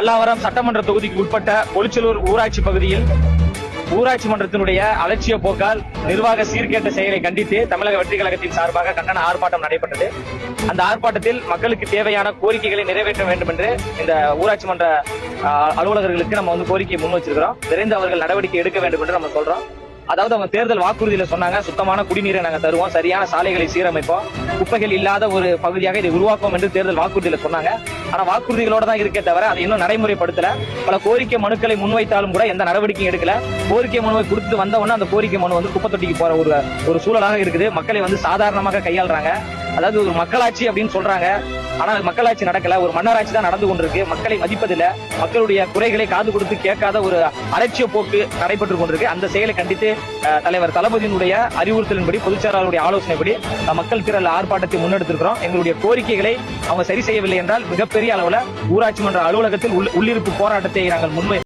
பல்லாவரம் சட்டமன்ற தொகுதிக்கு உட்பட்ட பொலிச்சலூர் ஊராட்சி பகுதியில் ஊராட்சி மன்றத்தினுடைய அலட்சிய போக்கால் நிர்வாக சீர்கேட்ட செயலை கண்டித்து தமிழக வெற்றி கழகத்தின் சார்பாக கண்டன ஆர்ப்பாட்டம் நடைபெற்றது. அந்த ஆர்ப்பாட்டத்தில் மக்களுக்கு தேவையான கோரிக்கைகளை நிறைவேற்ற வேண்டும் என்று இந்த ஊராட்சி மன்ற அலுவலர்களுக்கு நம்ம கோரிக்கையை முன் வச்சிருக்கிறோம். விரைந்து அவர்கள் நடவடிக்கை எடுக்க வேண்டும் என்று நம்ம சொல்றோம். அதாவது அவங்க தேர்தல் வாக்குறுதியில சொன்னாங்க, சுத்தமான குடிநீரை நாங்க தருவோம், சரியான சாலைகளை சீரமைப்போம், குப்பைகள் இல்லாத ஒரு பகுதியாக இதை உருவாக்குவோம் என்று தேர்தல் வாக்குறுதியில சொன்னாங்க. ஆனா வாக்குறுதிகளோட தான் இருக்கே தவிர அதை இன்னும் நடைமுறைப்படுத்தல. பல கோரிக்கை மனுக்களை முன்வைத்தாலும் கூட எந்த நடவடிக்கையும் எடுக்கல. கோரிக்கை மனுவை கொடுத்து வந்த உடனே அந்த கோரிக்கை மனு குப்பை தொட்டிக்கு போற ஒரு சூழலாக இருக்குது. மக்களை சாதாரணமாக கையாளுறாங்க. அதாவது ஒரு மக்களாட்சி அப்படின்னு சொல்றாங்க, ஆனா மக்களாட்சி நடக்கல, ஒரு மன்னராட்சி தான் நடந்து கொண்டிருக்கு. மக்களை மதிப்பதில்லை, மக்களுடைய குறைகளை காது கொடுத்து கேட்காத ஒரு அலட்சிய போக்கு நடைபெற்று கொண்டிருக்கு. அந்த செயலை கண்டித்து தலைவர் தளபதியினுடைய அறிவுறுத்தலின்படி, பொதுச்செயலாளருடைய ஆலோசனைப்படி மக்கள் திரள் ஆர்ப்பாட்டத்தை முன்னெடுத்திருக்கிறோம். எங்களுடைய கோரிக்கைகளை அவங்க சரி செய்யவில்லை என்றால் மிகப்பெரிய அளவுல ஊராட்சி மன்ற அலுவலகத்தில் உள்ளிருப்பு போராட்டத்தை நாங்கள் முன்வை